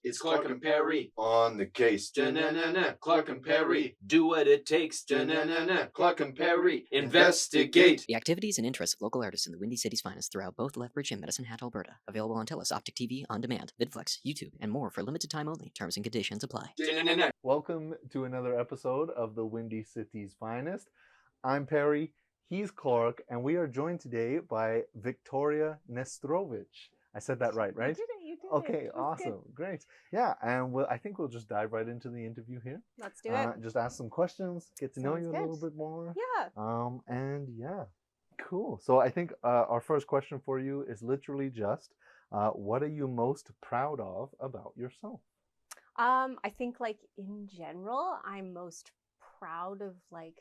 It's Clark and Perry on the case. Da-na-na-na. Clark and Perry Do what it takes. Da-na-na-na. Clark and Perry investigate. The activities and interests of local artists in the Windy City's finest throughout both Lethbridge and Medicine Hat, Alberta. Available on TELUS, Optic TV, On Demand, VidFlex, YouTube, and more for limited time only. Terms and conditions apply. Da-na-na-na. Welcome to another episode of the Windy City's finest. I'm Perry, he's Clark, and we are joined today by Victoria Nestorowicz. I said that right? You did it. Okay, awesome. Good. Great. Yeah, and I think we'll just dive right into the interview here. Let's do it. Just ask some questions, get to know Sounds you good. a little bit more. Yeah. And yeah, cool. So I think our first question for you is literally just, what are you most proud of about yourself? I think like in general, I'm most proud of like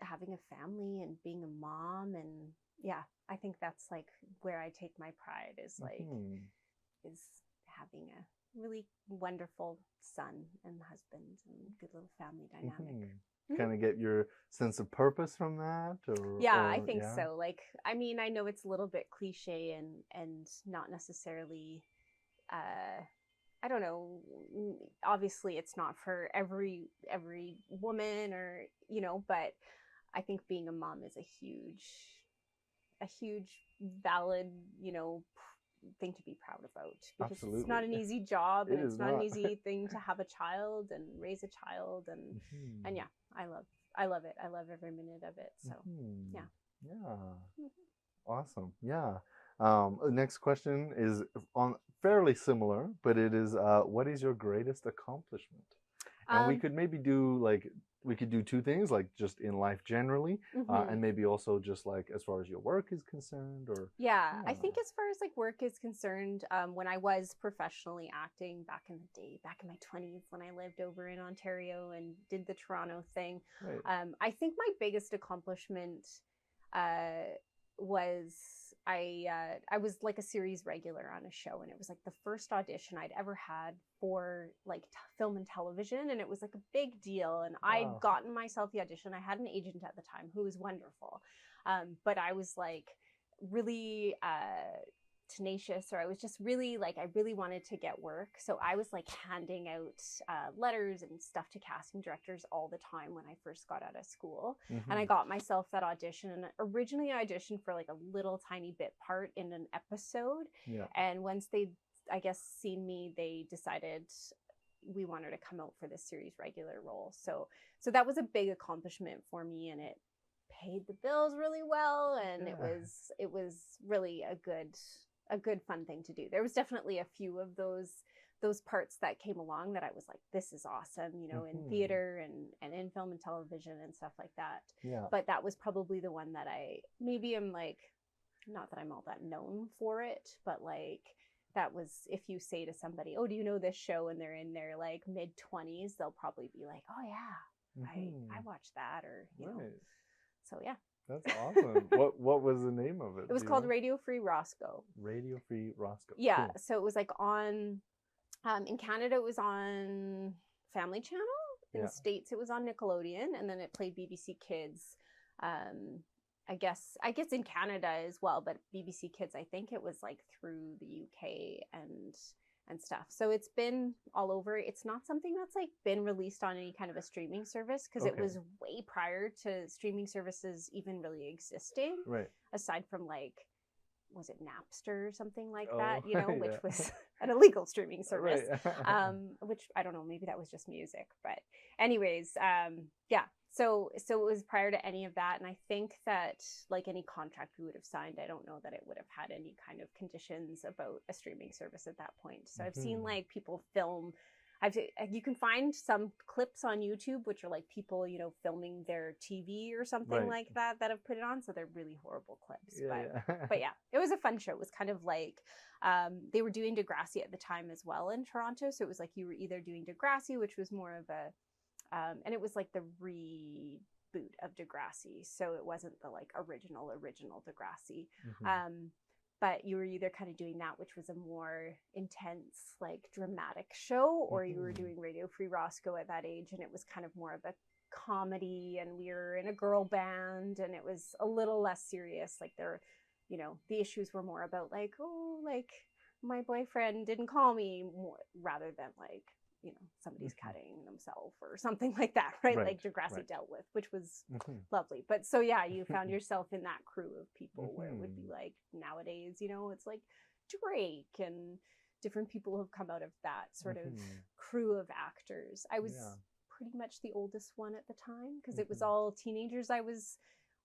having a family and being a mom, and yeah, I think that's like where I take my pride is like is having a really wonderful son and husband and good little family dynamic. Kind of get your sense of purpose from that, or I think so. Like, I mean, I know it's a little bit cliche and not necessarily I don't know, obviously it's not for every woman, or but I think being a mom is a huge valid thing to be proud about, because Absolutely. It's not an easy job, and it's not an not. easy thing to have a child and raise a child, and yeah, I love it. I love every minute of it. So Awesome. Next question is on fairly similar, but it is what is your greatest accomplishment? And we could maybe do two things, like just in life generally, and maybe also just like as far as your work is concerned, or I think as far as like work is concerned, when I was professionally acting back in the day, back in my 20s, when I lived over in Ontario and did the Toronto thing, right. I think my biggest accomplishment was I was like a series regular on a show, and it was like the first audition I'd ever had for like film and television, and it was like a big deal, and I'd gotten myself the audition. I had an agent at the time who was wonderful, but I was like really tenacious, or I was just really like, I really wanted to get work, so I was like handing out letters and stuff to casting directors all the time when I first got out of school. And I got myself that audition, and originally I auditioned for like a little tiny bit part in an episode, and once they, I guess, seen me, they decided we wanted to come out for this series regular role. So that was a big accomplishment for me, and it paid the bills really well, and it was really a good fun thing to do. There was definitely a few of those parts that came along that I was like, this is awesome, in theater and in film and television and stuff like that. But that was probably the one that I maybe am like, not that I'm all that known for it, but like that was, if you say to somebody, oh, do you know this show, and they're in their like mid-20s, they'll probably be like, oh yeah, I watched that, or know. So yeah. That's awesome. What was the name of it? It was called Radio Free Roscoe. Radio Free Roscoe. Yeah. Cool. So it was like on, in Canada it was on Family Channel. In the States it was on Nickelodeon, and then it played BBC Kids. I guess in Canada as well, but BBC Kids, I think it was like through the UK and stuff. So it's been all over. It's not something that's like been released on any kind of a streaming service, because it was way prior to streaming services even really existing. Right. Aside from like, was it Napster or something like that, which was an illegal streaming service. Which I don't know, maybe that was just music. But anyways, So it was prior to any of that, and I think that like any contract we would have signed, I don't know that it would have had any kind of conditions about a streaming service at that point. So I've seen like people film. You can find some clips on YouTube which are like people filming their TV or something like that have put it on. So they're really horrible clips. But yeah, it was a fun show. It was kind of like they were doing Degrassi at the time as well in Toronto. So it was like you were either doing Degrassi, which was more of a and it was like the reboot of Degrassi, so it wasn't the like original Degrassi. But you were either kind of doing that, which was a more intense, like dramatic show, or you were doing Radio Free Roscoe at that age, and it was kind of more of a comedy, and we were in a girl band, and it was a little less serious. Like the issues were more about like, my boyfriend didn't call me, rather than like, you know, somebody's cutting themselves or something like that, right? Like Degrassi dealt with, which was lovely. But so yeah, you found yourself in that crew of people where it would be like nowadays, you know, it's like Drake and different people have come out of that sort of crew of actors. I was pretty much the oldest one at the time because it was all teenagers I was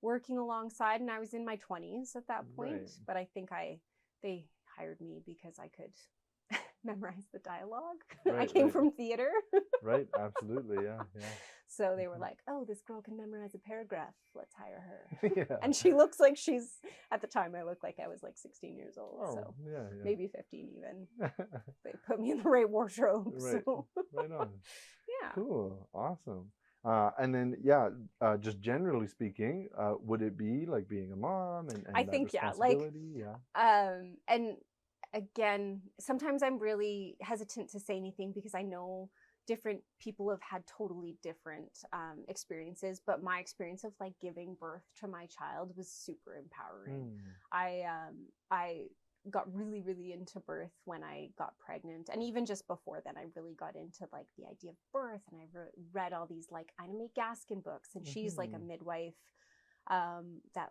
working alongside, and I was in my 20s at that point. But I think they hired me because I could memorize the dialogue. I came from theater. Right, absolutely, yeah. So they were like, oh, this girl can memorize a paragraph. Let's hire her. And she looks like she's, at the time I looked like I was like 16 years old. So maybe 15 even. They put me in the right wardrobe. So. Right on. Yeah. Cool, awesome. And then, just generally speaking, would it be like being a mom and I that think, responsibility? And again, sometimes I'm really hesitant to say anything because I know different people have had totally different experiences, but my experience of like giving birth to my child was super empowering. I got really, really into birth when I got pregnant. And even just before then, I really got into like the idea of birth. And I read all these like Ina May Gaskin books. And she's like a midwife that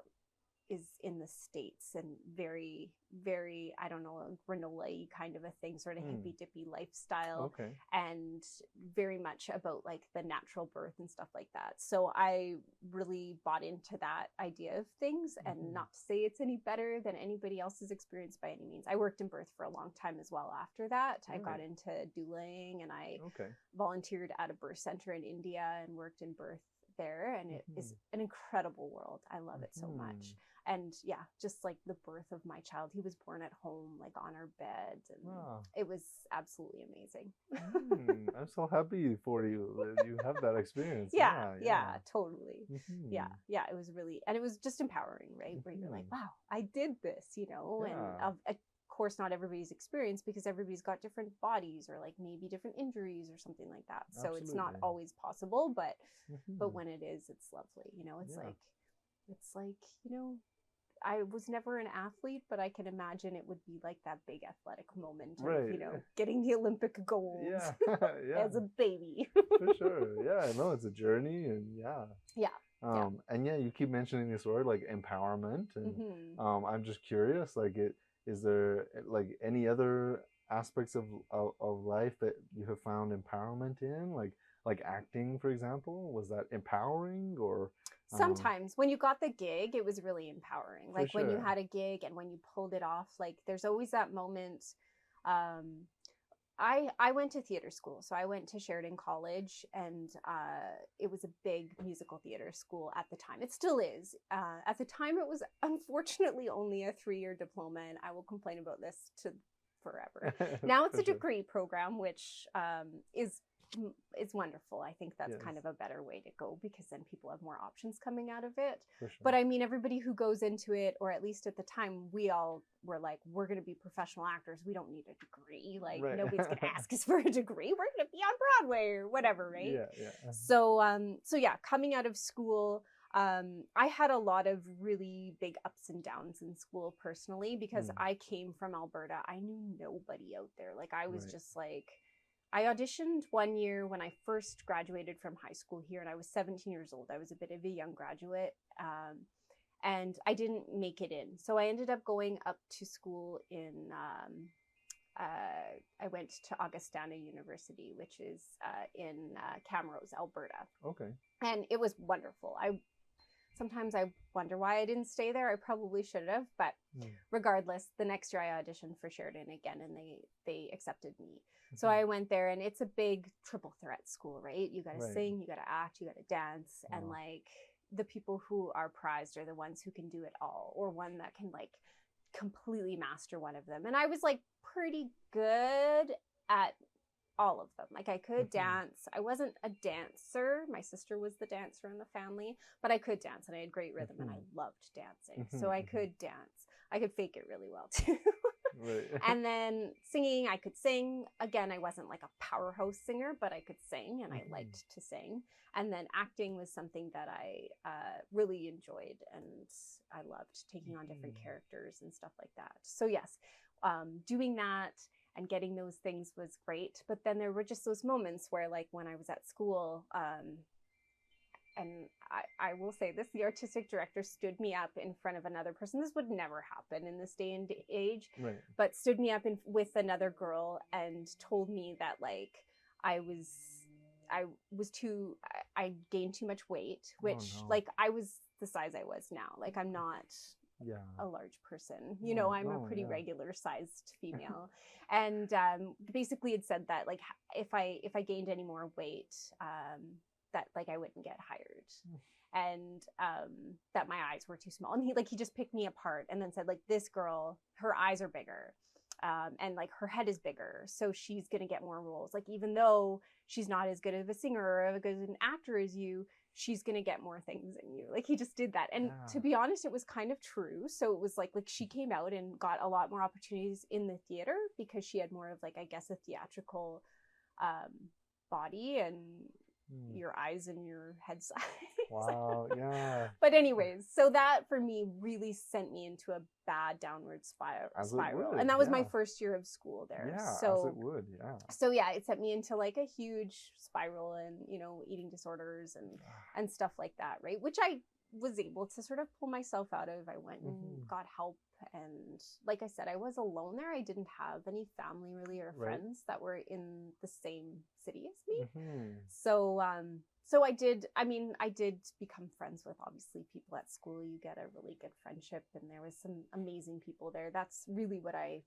is in the States and very, very, I don't know, granola-y kind of a thing, sort of hippy-dippy lifestyle. And very much about like the natural birth and stuff like that. So I really bought into that idea of things, and not to say it's any better than anybody else's experience by any means. I worked in birth for a long time as well after that. I got into doulas, and I volunteered at a birth center in India and worked in birth there, and it is an incredible world. I love it so much. And just like the birth of my child, he was born at home, like on our bed, and it was absolutely amazing. I'm so happy for you that you have that experience. Totally. It was really, and it was just empowering, right? Where you're like, wow, I did this, you know. And of course, not everybody's experience, because everybody's got different bodies or like maybe different injuries or something like that. So it's not always possible, but when it is, it's lovely. You know, it's like, you know, I was never an athlete, but I can imagine it would be like that big athletic moment of, you know, getting the Olympic gold as a baby. For sure. Yeah, I know it's a journey, and and you keep mentioning this word like empowerment, and I'm just curious, like is there like any other aspects of life that you have found empowerment in, like acting, for example? Was that empowering? Or sometimes when you got the gig, it was really empowering. Like when you had a gig and when you pulled it off, like there's always that moment. I went to theater school, so I went to Sheridan College, and it was a big musical theater school at the time. It still is. At the time, it was unfortunately only a 3-year diploma, and I will complain about this forever. Now it's a degree program, which is wonderful. I think that's kind of a better way to go, because then people have more options coming out of it. But I mean, everybody who goes into it, or at least at the time, we all were like, we're going to be professional actors. We don't need a degree. Like nobody's going to ask us for a degree. We're going to be on Broadway or whatever, right? So coming out of school, I had a lot of really big ups and downs in school personally, because I came from Alberta. I knew nobody out there. Like I was just like, I auditioned one year when I first graduated from high school here, and I was 17 years old. I was a bit of a young graduate, and I didn't make it in. So I ended up going up to school in, I went to Augustana University, which is in Camrose, Alberta. And it was wonderful. Sometimes I wonder why I didn't stay there. I probably should have, but regardless, the next year I auditioned for Sheridan again, and they accepted me. So I went there, and it's a big triple threat school, right? You got to sing, you got to act, you got to dance, and like the people who are prized are the ones who can do it all, or one that can like completely master one of them. And I was like pretty good at all of them. Like I could dance. I wasn't a dancer. My sister was the dancer in the family, but I could dance, and I had great rhythm, and I loved dancing. So I could dance. I could fake it really well too. And then singing, I could sing. Again, I wasn't like a powerhouse singer, but I could sing, and I liked to sing. And then acting was something that I really enjoyed, and I loved taking on different characters and stuff like that. So yes, doing that and getting those things was great. But then there were just those moments where, like, when I was at school, and I will say this, the artistic director stood me up in front of another person. This would never happen in this day and age, Right. but stood me up with another girl and told me that, like, I gained too much weight, which like, I was the size I was now. Like, I'm not a large person, you know, I'm a pretty regular sized female. And basically it said that, like, if I gained any more weight, that, like, I wouldn't get hired, and that my eyes were too small. And he just picked me apart and then said, like, this girl, her eyes are bigger, and, like, her head is bigger, so she's gonna get more roles. Like, even though she's not as good of a singer or as good an actor as you, she's gonna get more things than you. Like, he just did that. And to be honest, it was kind of true. So it was like she came out and got a lot more opportunities in the theater because she had more of, like, I guess, a theatrical body and your eyes and your head size. Wow, yeah. But anyways, so that for me really sent me into a bad downward spiral. Would, and that was my first year of school there. Yeah, so as it would, yeah. So yeah, it sent me into, like, a huge spiral and, you know, eating disorders and stuff like that, right? Which I was able to sort of pull myself out of. I went and got help, and like I said, I was alone there. I didn't have any family really or friends that were in the same city as me. So I did become friends with, obviously, people at school. You get a really good friendship, and there was some amazing people there. That's really what I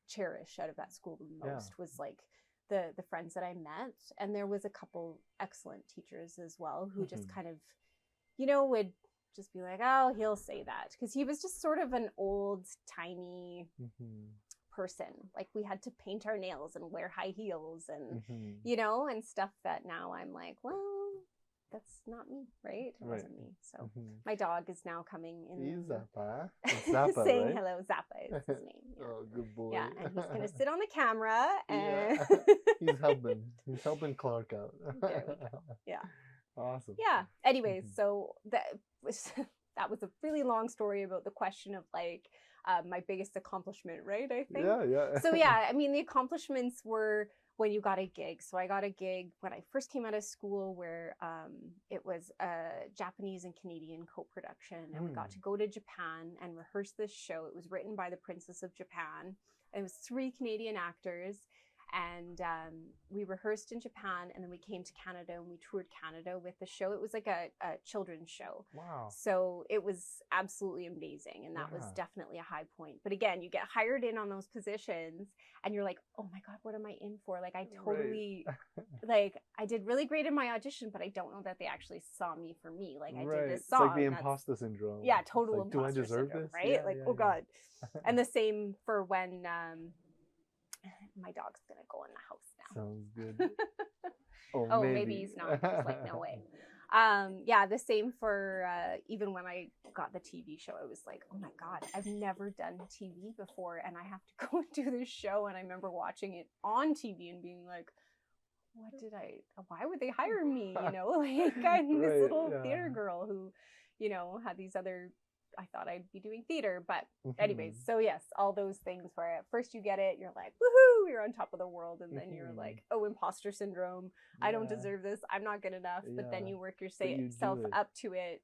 cherish out of that school the most, was, like, the friends that I met. And there was a couple excellent teachers as well who just kind of, you know, would just be like, oh, he'll say that, because he was just sort of an old timey person. Like, we had to paint our nails and wear high heels and you know, and stuff that now I'm like, well, that's not me, right? It wasn't me. So my dog is now coming in. He's Zappa, saying right? hello. Zappa is his name. Yeah. Oh, good boy. Yeah, and he's gonna sit on the camera and He's helping Clark out. There we go. Yeah. Awesome. Yeah. Anyways, so that was a really long story about the question of, like, my biggest accomplishment, right? I think. Yeah. So yeah, I mean, the accomplishments were when you got a gig. So I got a gig when I first came out of school where it was a Japanese and Canadian co-production, and we got to go to Japan and rehearse this show. It was written by the Princess of Japan. It was 3 Canadian actors. And we rehearsed in Japan, and then we came to Canada and we toured Canada with the show. It was like a children's show. Wow. So it was absolutely amazing, and that was definitely a high point. But again, you get hired in on those positions and you're like, oh my God, what am I in for? Like, I totally, like, I did really great in my audition, but I don't know that they actually saw me for me. Like, I did this song. It's like the imposter syndrome. Yeah, total like, imposter do I deserve syndrome, this? right? Yeah, like, yeah, oh God. And the same for when my dog's gonna go in the house now. Sounds good. Oh, maybe he's not. It's like, no way. Yeah, the same for even when I got the TV show. I was like, oh my God, I've never done TV before, and I have to go and do this show. And I remember watching it on TV and being like, why would they hire me? You know, like, I'm this little theater girl who, you know, had these other, I thought I'd be doing theater. But anyways, so yes, all those things where at first you get it, you're like, woohoo, you're on top of the world. And then you're like, oh, imposter syndrome. I don't deserve this. I'm not good enough. But then you work yourself up to it.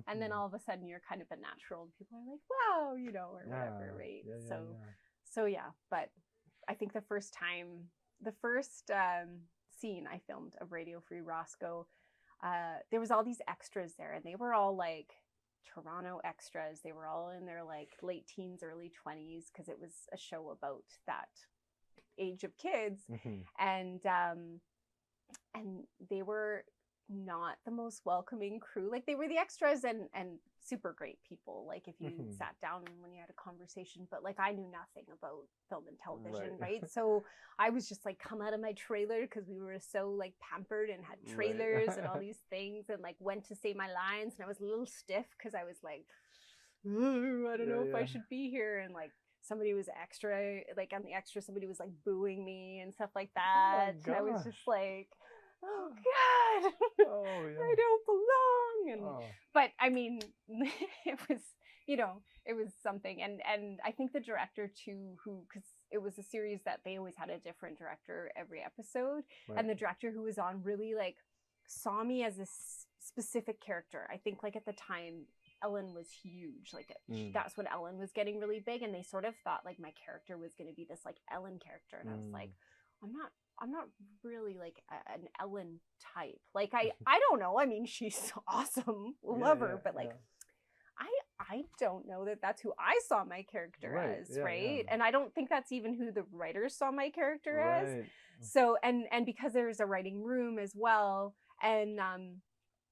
And then all of a sudden you're kind of a natural. And people are like, wow, you know, or whatever, right? So yeah, but I think the first scene I filmed of Radio Free Roscoe, there was all these extras there, and they were all like Toronto extras. They were all in their like late teens, early 20s, because it was a show about that age of kids. And they were not the most welcoming crew. Like, they were the extras and super great people, like, if you sat down and when you had a conversation, but like, I knew nothing about film and television, right? So I was just like, come out of my trailer, because we were so like pampered and had trailers and all these things, and like went to say my lines, and I was a little stiff because I was like, I don't know if I should be here. And like, somebody was extra, like on the extra, somebody was like booing me and stuff like that. And I was just like, oh God, I don't belong. And but I mean, it was, you know, it was something. And I think the director too, because a series that they always had a different director every episode. Right. And the director who was on really like saw me as this specific character. I think like at the time Ellen was huge. Like that's when Ellen was getting really big, and they sort of thought like my character was going to be this like Ellen character, and I was like, I'm not really like an Ellen type. Like I don't know. I mean, she's awesome, love her, but like I don't know that that's who I saw my character as, right? And I don't think that's even who the writers saw my character as. So and because there's a writing room as well, and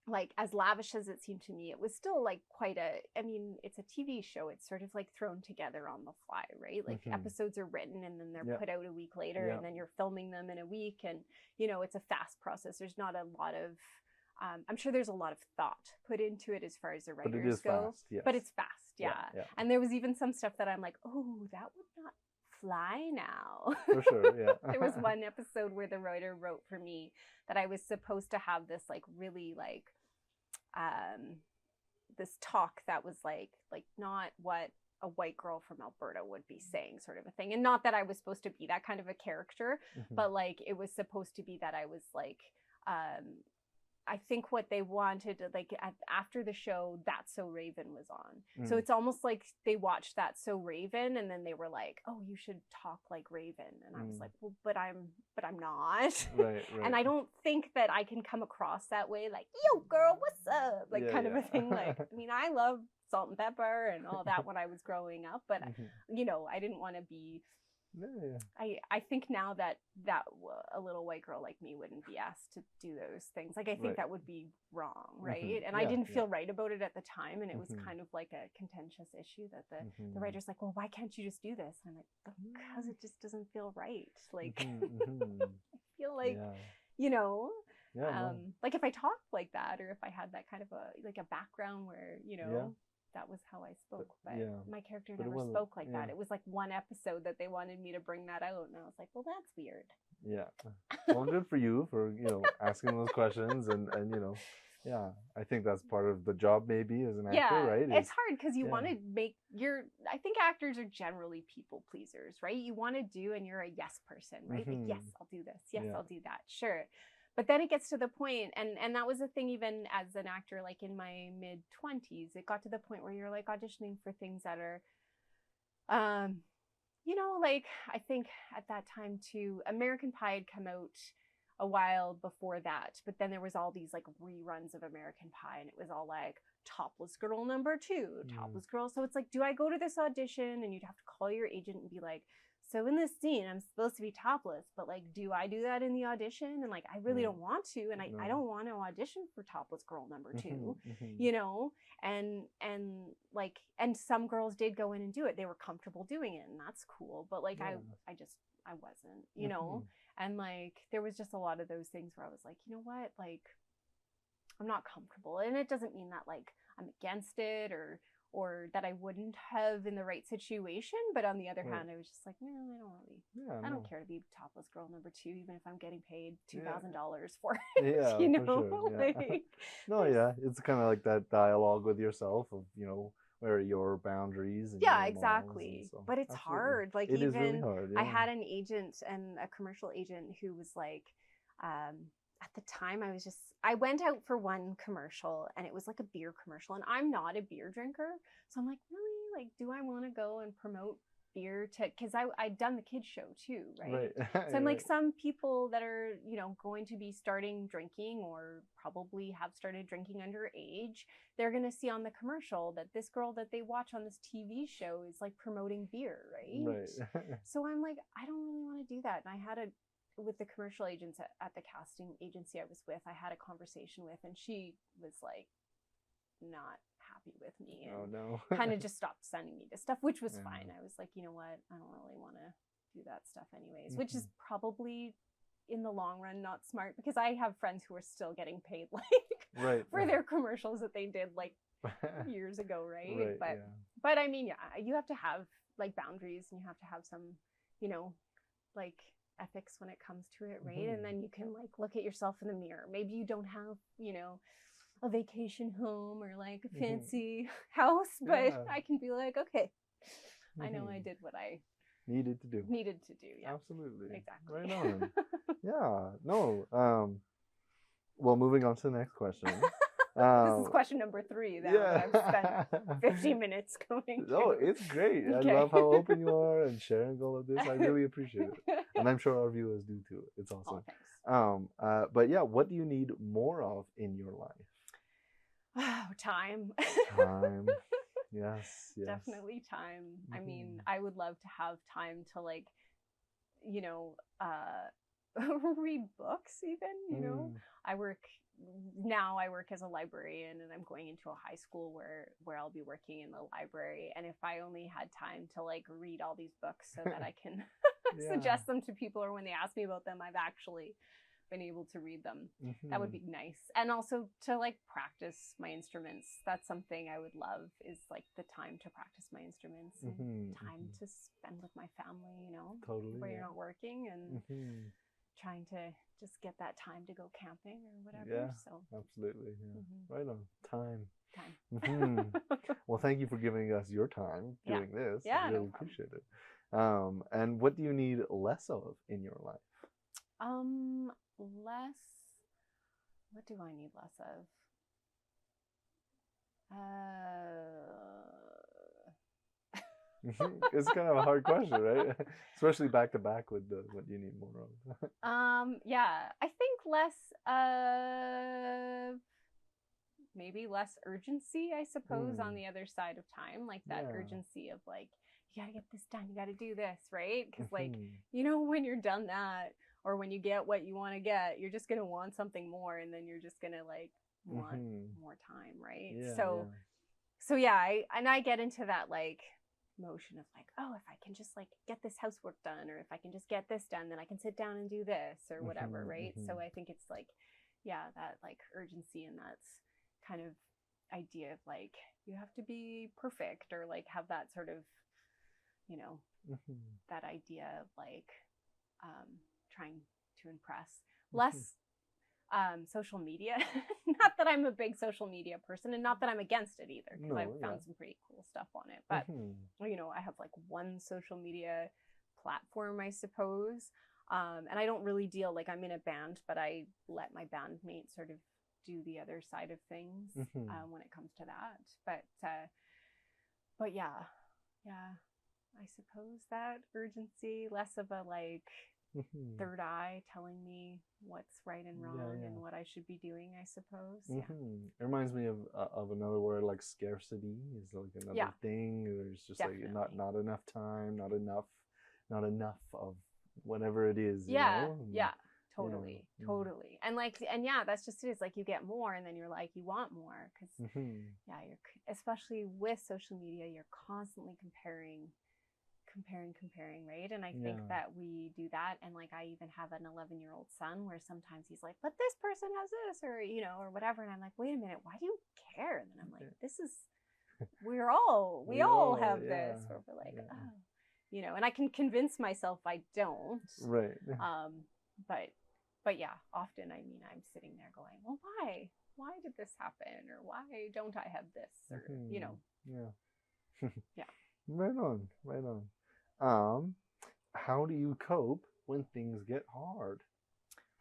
like as lavish as it seemed to me, it was still like quite I mean, it's a TV show. It's sort of like thrown together on the fly, right? Like episodes are written and then they're put out a week later, and then you're filming them in a week, and you know, it's a fast process. There's not a lot of I'm sure there's a lot of thought put into it as far as the writers go, but it's fast, And there was even some stuff that I'm like, oh, that would not fly now. For sure, yeah. There was one episode where the writer wrote for me that I was supposed to have this like really like this talk that was like not what a white girl from Alberta would be saying, sort of a thing. And not that I was supposed to be that kind of a character, but like it was supposed to be that I was like I think what they wanted, like after the show, That's So Raven was on. So it's almost like they watched That's So Raven, and then they were like, "Oh, you should talk like Raven." And I was like, "Well, but I'm not." Right. And I don't think that I can come across that way, like, "Yo, girl, what's up?" Like kind of a thing. Like, I mean, I love salt and pepper and all that when I was growing up, but you know, I didn't want to be. I think now that a little white girl like me wouldn't be asked to do those things. Like I think that would be wrong, right? And I didn't feel right about it at the time, and it was kind of like a contentious issue that the writer's like, well, why can't you just do this? And I'm like, because it just doesn't feel right. Like I feel like you know, like if I talked like that, or if I had that kind of a background where, you know, that was how I spoke, but my character never spoke like that. It was like one episode that they wanted me to bring that out, and I was like, well, that's weird. Well, good for you for, you know, asking those questions, and you know, I think that's part of the job maybe as an actor, right? It's hard because you want to make I think actors are generally people pleasers, right? You want to do, and you're a yes person, right? Like, yes, I'll do this. Yes, I'll do that. Sure. But then it gets to the point, and that was the thing even as an actor, like in my mid-20s, it got to the point where you're like auditioning for things that are, you know, like I think at that time too, American Pie had come out a while before that, but then there was all these like reruns of American Pie, and it was all like topless girl number 2, topless girl. So it's like, do I go to this audition? And you'd have to call your agent and be like, so in this scene, I'm supposed to be topless, but like, do I do that in the audition? And like, I really don't want to, and I don't want to audition for topless girl number 2, you know? And like, and some girls did go in and do it. They were comfortable doing it, and that's cool. But like, I wasn't, you know? And like, there was just a lot of those things where I was like, you know what? Like, I'm not comfortable. And it doesn't mean that like I'm against it or that I wouldn't have in the right situation. But on the other hand, I was just like, no, I don't care to be topless girl number 2, even if I'm getting paid $2,000 for it, you know? For sure, like, it's kind of like that dialogue with yourself of, you know, where are your boundaries and exactly. So, but it's hard. Like it even is really hard, I had an agent, and a commercial agent, who was like, at the time I went out for one commercial, and it was like a beer commercial, and I'm not a beer drinker. So I'm like, really? Like, do I want to go and promote beer because I'd done the kids show too, right? So I'm like, some people that are, you know, going to be starting drinking or probably have started drinking underage, they're going to see on the commercial that this girl that they watch on this TV show is like promoting beer, right? So I'm like, I don't really want to do that. And I had with the commercial agents at the casting agency I was with, I had a conversation with, and she was like not happy with me and kind of just stopped sending me to stuff, which was fine. I was like, you know what, I don't really want to do that stuff anyways, which is probably in the long run not smart, because I have friends who are still getting paid like for their commercials that they did like years ago, right? But I mean, you have to have like boundaries, and you have to have some, you know, like ethics when it comes to it, right? And then you can like look at yourself in the mirror. Maybe you don't have, you know, a vacation home or like a fancy house, but I can be like, okay, I know I did what I needed to do. Needed to do, yeah. Absolutely. Exactly. Right on. Yeah. No. Well, moving on to the next question. This is question number 3 now that I've spent 50 minutes going No, through. it's great. Okay. I love how open you are and sharing all of this. I really appreciate it. And I'm sure our viewers do too. It's awesome. Oh, thanks. But yeah, what do you need more of in your life? Oh, time. Time. Yes. Definitely time. I mean, Mhm. I would love to have time to like, you know, read books even, you know. I work as a librarian, and I'm going into a high school where I'll be working in the library, and if I only had time to like read all these books so that I can suggest them to people, or when they ask me about them, I've actually been able to read them. That would be nice. And also to like practice my instruments. That's something I would love, is like the time to practice my instruments and time to spend with my family, you know, Totally, where yeah. you're not working, and trying to just get that time to go camping or whatever. Yeah, so absolutely. Yeah. Right on. Time. Time. Well, thank you for giving us your time doing this. Yeah, I no really problem. appreciate it. And what do you need less of in your life? Less. What do I need less of? It's kind of a hard question, right? Especially back to back with what you need more of. Yeah, I think less maybe less urgency, I suppose, on the other side of time, like that urgency of like, you gotta get this done, you gotta do this, right? Because like, you know, when you're done that, or when you get what you want to get, you're just gonna want something more, and then you're just gonna like want more time, right? So yeah, I get into that like motion of like, oh, if I can just like get this housework done, or if I can just get this done, then I can sit down and do this or whatever, right? So I think it's like, yeah, that like urgency, and that's kind of idea of like, you have to be perfect, or like have that sort of, you know, that idea of like trying to impress. Less social media. Not that I'm a big social media person, and not that I'm against it either, because I've found some pretty cool stuff on it. But you know, I have like one social media platform, I suppose, and I don't really deal, like, I'm in a band, but I let my bandmates sort of do the other side of things when it comes to that. But yeah, I suppose that urgency, less of a like third eye telling me what's right and wrong and what I should be doing, I suppose. It reminds me of another word, like scarcity is like another thing. There's just Definitely. like not enough time, not enough of whatever it is. Totally. And like, and yeah, that's just it. It's like you get more, and then you're like, you want more, because you're, especially with social media, you're constantly comparing, right? And I think that we do that, and like, I even have an 11-year-old son where sometimes he's like, but this person has this, or you know, or whatever, and I'm like, wait a minute, why do you care? And then I'm like, this is, we all have this, or we're like, oh, you know, and I can convince myself I don't, right? But yeah, often, I mean, I'm sitting there going, well, why did this happen, or why don't I have this, or you know. Right on. How do you cope when things get hard?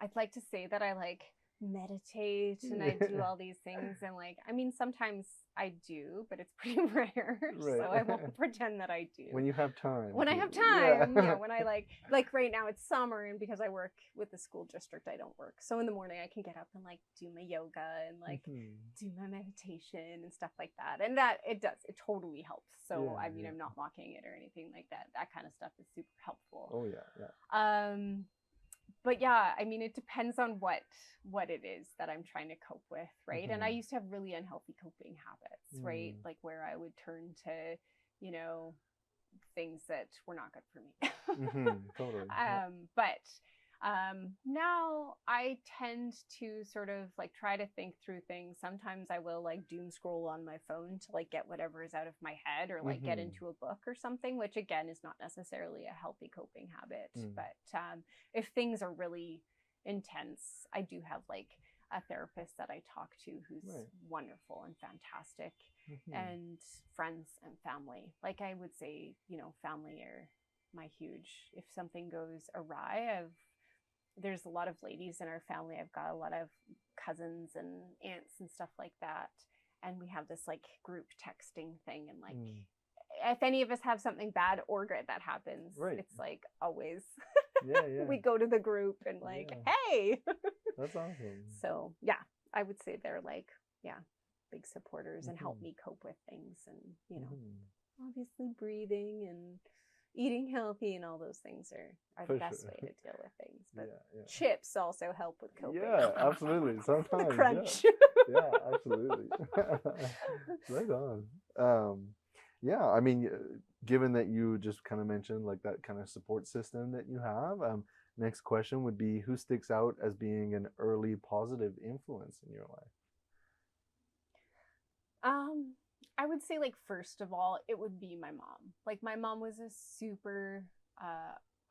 I'd like to say that I like meditate and I do all these things, and like, I mean, sometimes I do, but it's pretty rare. Right. So I won't pretend that I do. When you have time. When I have time, when I like right now it's summer, and because I work with the school district, I don't work. So in the morning I can get up and like do my yoga and like do my meditation and stuff like that. And that it totally helps. So I mean, I'm not mocking it or anything like that. That kind of stuff is super helpful. Oh yeah. But yeah, I mean, it depends on what it is that I'm trying to cope with, right? And I used to have really unhealthy coping habits, right? Like where I would turn to, you know, things that were not good for me. Totally. Now I tend to sort of like try to think through things. Sometimes I will like doom scroll on my phone to like get whatever is out of my head, or like get into a book or something, which again is not necessarily a healthy coping habit. But if things are really intense, I do have like a therapist that I talk to who's wonderful and fantastic, and friends and family. Like I would say, you know, family are my huge, if something goes awry, there's a lot of ladies in our family. I've got a lot of cousins and aunts and stuff like that. And we have this like group texting thing. And like, if any of us have something bad or good that happens, it's like always we go to the group and like, hey. That's awesome. So yeah, I would say they're like, big supporters and help me cope with things. And, you know, obviously breathing and eating healthy and all those things are the best way to deal with things. But chips also help with coping. Yeah, absolutely. Sometimes. The crunch. Yeah, absolutely. Right on. Yeah, I mean, given that you just kind of mentioned like that kind of support system that you have, next question would be, who sticks out as being an early positive influence in your life? I would say, like, first of all, it would be my mom. Like, my mom was a super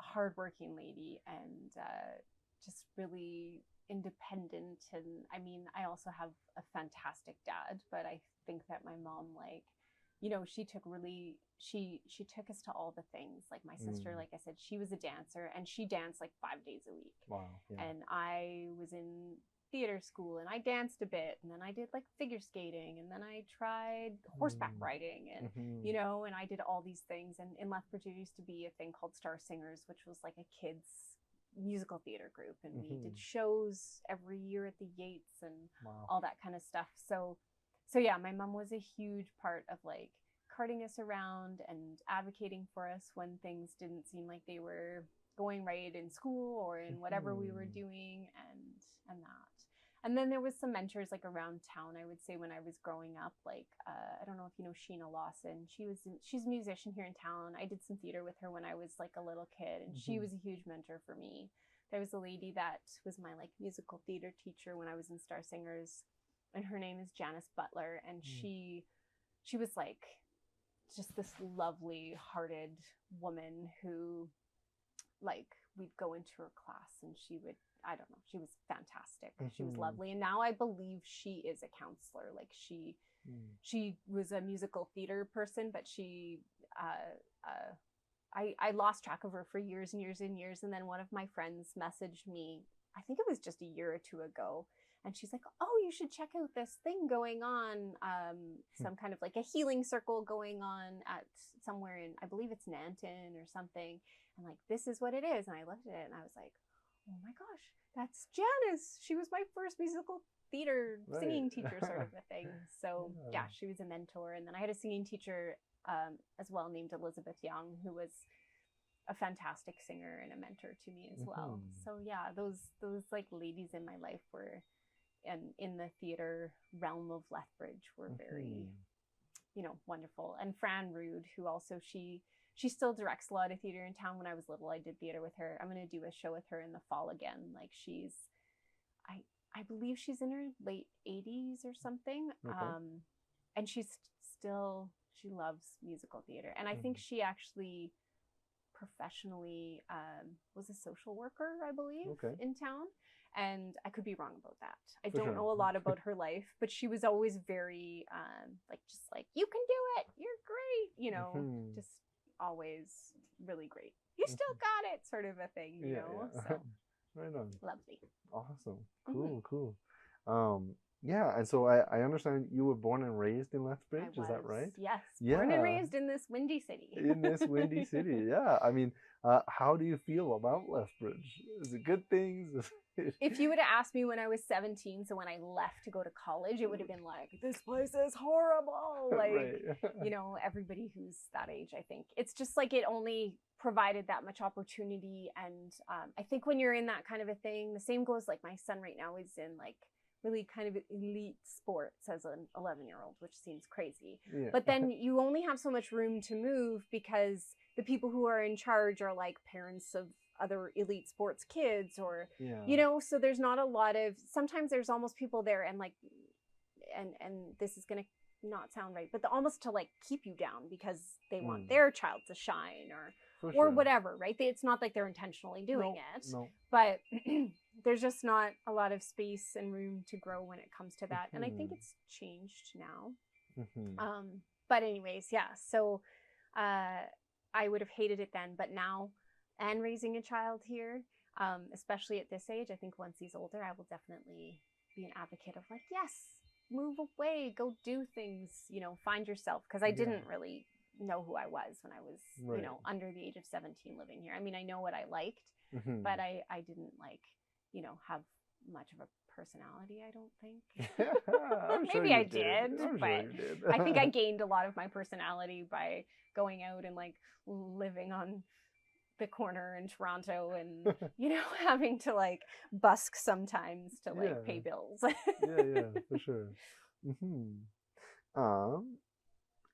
hardworking lady and just really independent. And I mean, I also have a fantastic dad, but I think that my mom, like, you know, she took us to all the things. Like my sister, like I said, she was a dancer and she danced like 5 days a week. Wow. Yeah. And I was in theater school and I danced a bit, and then I did like figure skating, and then I tried horseback riding, and you know, and I did all these things. And in Lethbridge there used to be a thing called Star Singers, which was like a kids musical theater group, and we did shows every year at the Yates and all that kind of stuff. So yeah, my mom was a huge part of like carting us around and advocating for us when things didn't seem like they were going right in school or in whatever we were doing, and that. And then there was some mentors like around town, I would say, when I was growing up. Like, I don't know if you know Sheena Lawson. She's a musician here in town. I did some theater with her when I was like a little kid, and she was a huge mentor for me. There was a lady that was my like musical theater teacher when I was in Star Singers, and her name is Janice Butler, and she was like just this lovely hearted woman who, like, we'd go into her class and she would, I don't know, she was fantastic. She was lovely. And now I believe she is a counselor. Like she was a musical theater person, but I lost track of her for years and years and years. And then one of my friends messaged me, I think it was just a year or two ago. And she's like, oh, you should check out this thing going on, some kind of like a healing circle going on at somewhere in, I believe it's Nanton or something. And like, this is what it is. And I looked at it and I was like, oh my gosh, that's Janice. She was my first musical theater singing teacher sort of a thing. So yeah, she was a mentor. And then I had a singing teacher as well named Elizabeth Young, who was a fantastic singer and a mentor to me as well. So yeah, those like ladies in my life were, and in the theater realm of Lethbridge, were very, you know, wonderful. And Fran Rude, who also, she still directs a lot of theater in town. When I was little, I did theater with her. I'm going to do a show with her in the fall again. Like I believe she's in her late 80s or something. And she loves musical theater. And I think she actually professionally was a social worker, I believe, in town. And I could be wrong about that. I don't know a lot about her life, but she was always very like, just like, you can do it, you're great, you know, just always really great. You still got it, sort of a thing, you know. So right on. Lovely. Awesome. Cool. Yeah, and so I understand you were born and raised in Lethbridge, is that right? Yes. Born and raised in this windy city. In this windy city, yeah. I mean, how do you feel about Lethbridge? Is it good things? If you would have asked me when I was 17, so when I left to go to college, it would have been like, this place is horrible. Like, you know, everybody who's that age, I think. It's just like it only provided that much opportunity. And I think when you're in that kind of a thing, the same goes, like my son right now is in like really kind of elite sports as an 11-year-old, which seems crazy. But then you only have so much room to move because the people who are in charge are like parents of other elite sports kids, or you know, so there's not a lot of, sometimes there's almost people there and like, and this is gonna not sound right, but almost to like keep you down because they want their child to shine or whatever, right? It's not like they're intentionally doing it, but there's just not a lot of space and room to grow when it comes to that. And I think it's changed now. But anyways, yeah, so I would have hated it then, but now, and raising a child here, especially at this age, I think once he's older, I will definitely be an advocate of like, yes, move away, go do things, you know, find yourself. Because I didn't really know who I was when I was, you know, under the age of 17 living here. I mean, I know what I liked, but I didn't like, you know, have much of a personality, I don't think. Maybe I did, but I think I gained a lot of my personality by going out and like living on the corner in Toronto and, you know, having to like busk sometimes to like pay bills. Yeah, for sure.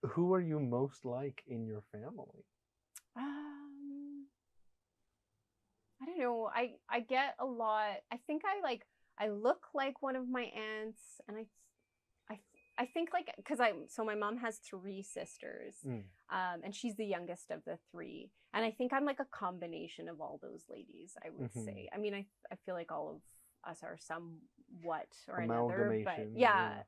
Who are you most like in your family? I don't know. I get a lot. I think I look like one of my aunts, and I think like, because so my mom has 3 sisters, and she's the youngest of the 3, and I think I'm like a combination of all those ladies, I would say. I mean, I feel like all of us are somewhat or another, but yeah,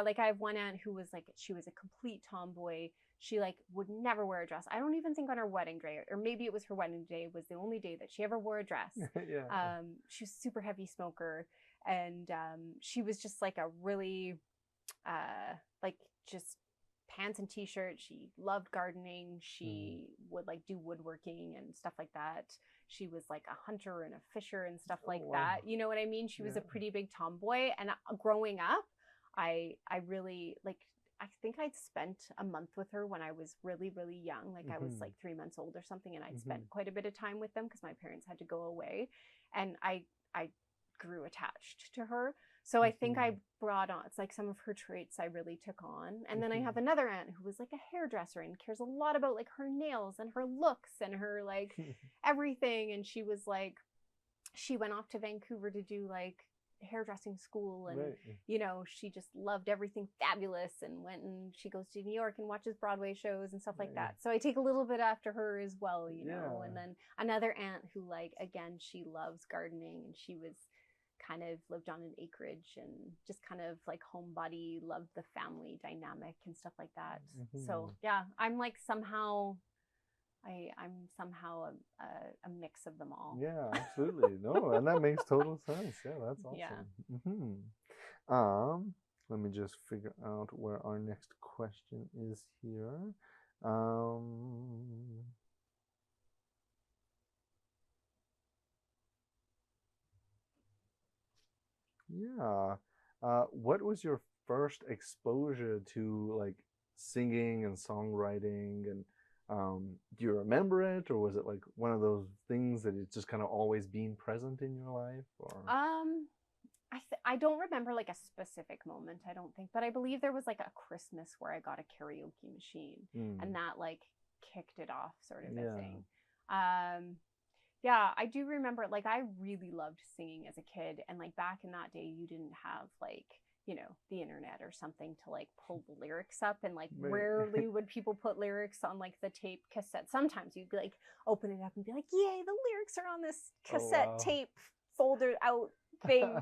like I have one aunt who was like, she was a complete tomboy. She like would never wear a dress. I don't even think on her wedding day, or maybe it was her wedding day, was the only day that she ever wore a dress. She was a super heavy smoker, and she was just like a really like just pants and t-shirt. She loved gardening. She would like do woodworking and stuff like that. She was like a hunter and a fisher and stuff like that. You know what I mean? She was a pretty big tomboy. And growing up, I really like, I think I'd spent a month with her when I was really, really young. Like I was like 3 months old or something, and I'd spent quite a bit of time with them because my parents had to go away, and I grew attached to her. So I think I brought on, it's like some of her traits I really took on. And then I have another aunt who was like a hairdresser and cares a lot about like her nails and her looks and her like everything. And she was like, she went off to Vancouver to do like hairdressing school, and you know, she just loved everything fabulous, and went, and she goes to New York and watches Broadway shows and stuff like that. So I take a little bit after her as well, you know. And then another aunt who like, again, she loves gardening, and she was kind of lived on an acreage and just kind of like homebody, loved the family dynamic and stuff like that. So yeah, I'm like somehow I'm somehow a mix of them all. Yeah, absolutely. No, and that makes total sense. Yeah, that's awesome. Let me just figure out where our next question is here. What was your first exposure to like singing and songwriting, and do you remember it, or was it like one of those things that it's just kind of always been present in your life? Or I don't remember like a specific moment, I don't think, but I believe there was like a Christmas where I got a karaoke machine, and that like kicked it off, sort of a thing. Yeah, I do remember, like, I really loved singing as a kid. And, like, back in that day, you didn't have, like, you know, the internet or something to, like, pull the lyrics up. And, like, rarely would people put lyrics on, like, the tape cassette. Sometimes you'd, like, open it up and be like, yay, the lyrics are on this cassette tape folded out thing.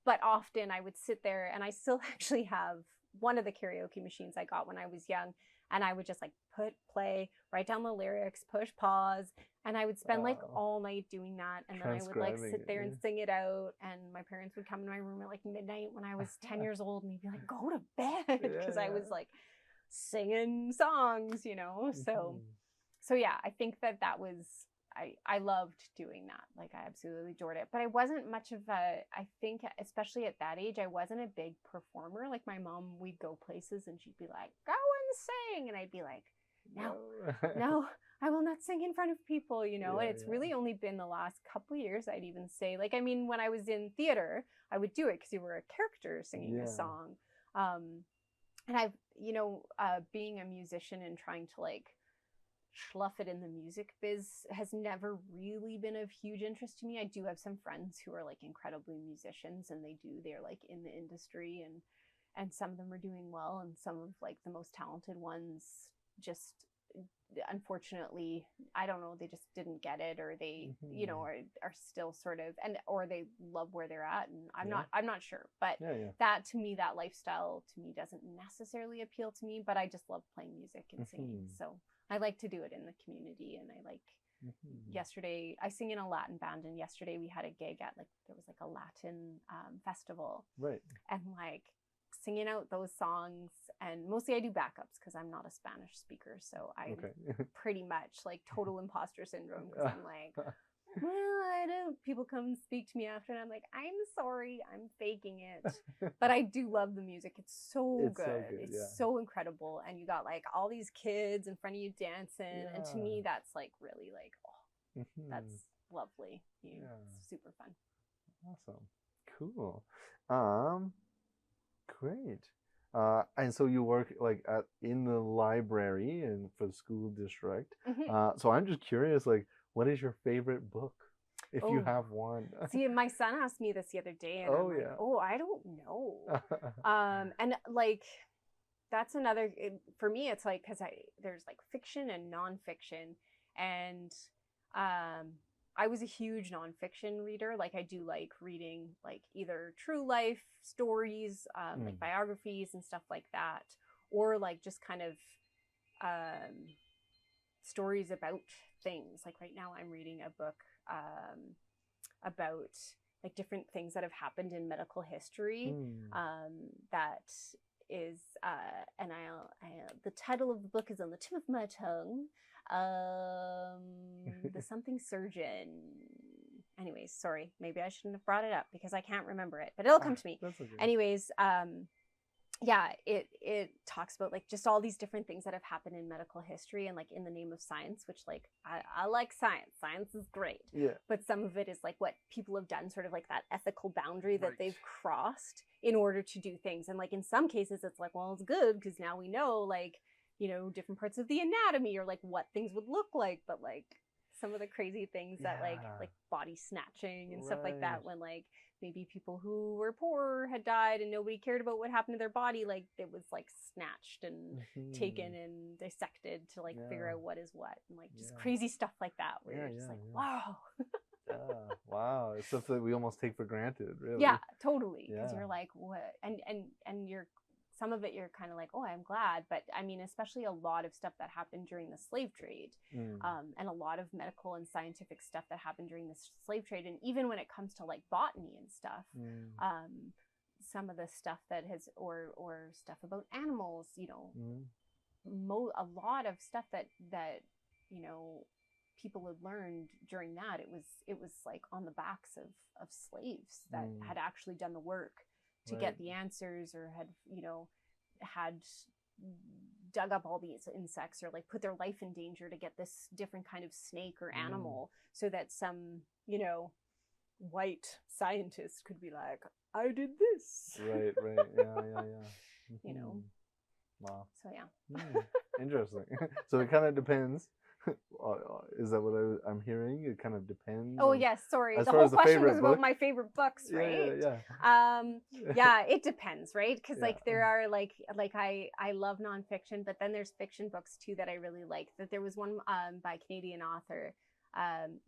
But often I would sit there, and I still actually have one of the karaoke machines I got when I was young. And I would just like put play, write down the lyrics, push pause, and I would spend like all night doing that. And then I would like sit there and sing it out. And my parents would come to my room at like midnight when I was 10 years old, and they'd be like, go to bed, because I was like singing songs, you know. So yeah, I think that was, I loved doing that. Like I absolutely adored it. But I wasn't much of a, I think especially at that age, I wasn't a big performer. Like my mom, we'd go places and she'd be like, go and sing. And I'd be like, no, I will not sing in front of people, you know. And it's really only been the last couple of years, I'd even say. Like, I mean, when I was in theater, I would do it because you were a character singing a song. And I've, you know, being a musician and trying to like schluff it in the music biz has never really been of huge interest to me. I do have some friends who are like incredibly musicians, and they're like in the industry, and some of them are doing well, and some of like the most talented ones just unfortunately, I don't know, they just didn't get it, or they, you know, are still sort of, or they love where they're at, and I'm not sure. But that, to me, that lifestyle to me doesn't necessarily appeal to me, but I just love playing music and singing. So I like to do it in the community, and I like, yesterday, I sing in a Latin band, and yesterday we had a gig at, like, there was like a Latin festival. Right. And like, singing out those songs, and mostly I do backups because I'm not a Spanish speaker, so I pretty much like total imposter syndrome, because I'm like, well, I don't. People come speak to me after, and I'm like, I'm sorry, I'm faking it. But I do love the music. It's so good. It's so incredible, and you got like all these kids in front of you dancing, and to me, that's like really like, oh, that's lovely. It's super fun. Awesome, cool. Great. And so you work like in the library and for the school district. So I'm just curious, like, what is your favorite book, if you have one? See, my son asked me this the other day, and I'm like, oh, I don't know. And like, that's another, for me, it's like, because there's like fiction and nonfiction, and I was a huge nonfiction reader. Like, I do like reading like either true life stories, like biographies and stuff like that, or like just kind of stories about things. Like right now I'm reading a book about like different things that have happened in medical history. That is, and the title of the book is on the tip of my tongue. The something surgeon. Anyways, sorry, maybe I shouldn't have brought it up because I can't remember it, but it'll come to me. That's okay. Anyways, yeah, it talks about like just all these different things that have happened in medical history, and like in the name of science, which like I like science. Science is great. Yeah. But some of it is like what people have done, sort of like that ethical boundary that they've crossed in order to do things. And like in some cases it's like, well, it's good because now we know, like, you know, different parts of the anatomy, or like what things would look like. But like some of the crazy things that like body snatching and stuff like that, when like maybe people who were poor had died and nobody cared about what happened to their body, like it was like snatched and taken and dissected to like figure out what is what, and like just crazy stuff like that, where you're just like, wow. Wow, it's stuff that we almost take for granted, really. Yeah, totally. Because you're like, what? And you're, some of it you're kind of like, oh, I'm glad. But I mean, especially a lot of stuff that happened during the slave trade, and a lot of medical and scientific stuff that happened during the slave trade. And even when it comes to like botany and stuff, some of the stuff that has, or stuff about animals, you know, a lot of stuff that, you know, people had learned during that, it was like on the backs of slaves that had actually done the work to get the answers, or had, you know, had dug up all these insects, or like put their life in danger to get this different kind of snake or animal, so that some, you know, white scientist could be like, I did this. Right. Yeah. You know. Wow. So yeah. Interesting. So it kind of depends. Is that what I'm hearing? It kind of depends. Oh yes, sorry. The whole question was about my favorite books, right? Yeah, it depends, right? Because like there are like I love nonfiction, but then there's fiction books too that I really like. That there was one by a Canadian author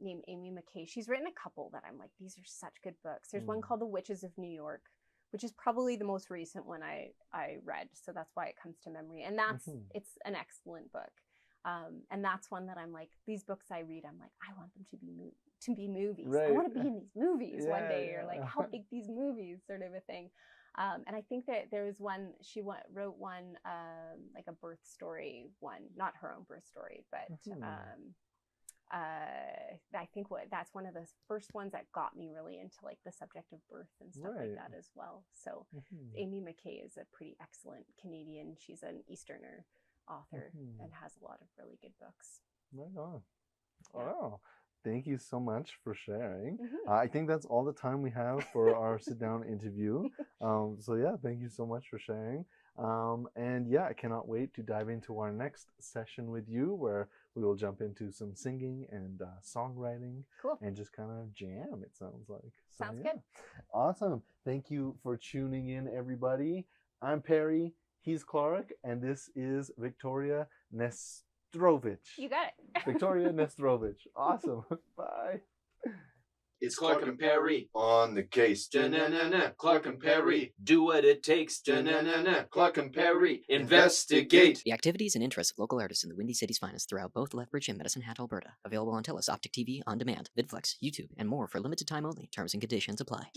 named Amy McKay. She's written a couple that I'm like, these are such good books. There's one called The Witches of New York, which is probably the most recent one I read, so that's why it comes to memory. And that's it's an excellent book. And that's one that I'm like, these books I read, I'm like, I want them to be movies. Right. I want to be in these movies one day, or like help make these movies, sort of a thing. And I think that there was one, she wrote one, like a birth story one, not her own birth story, but I think that's one of the first ones that got me really into like the subject of birth and stuff like that as well. So Amy McKay is a pretty excellent Canadian. She's an Easterner author and has a lot of really good books. Right on. Oh, thank you so much for sharing. I think that's all the time we have for our sit down interview. So yeah, thank you so much for sharing. And yeah, I cannot wait to dive into our next session with you, where we will jump into some singing and songwriting. Cool. And just kind of jam, it sounds like. So, sounds good. Awesome. Thank you for tuning in, everybody. I'm Perry. He's Clark, and this is Victoria Nestorowicz. You got it. Victoria Nestorowicz. Awesome. Bye. It's Clark and Perry on the case. Clark and Perry, do what it takes. Clark and Perry, investigate. The activities and interests of local artists in the Windy City's finest throughout both Lethbridge and Medicine Hat, Alberta. Available on TELUS, Optic TV, On Demand, VidFlex, YouTube, and more for limited time only. Terms and conditions apply.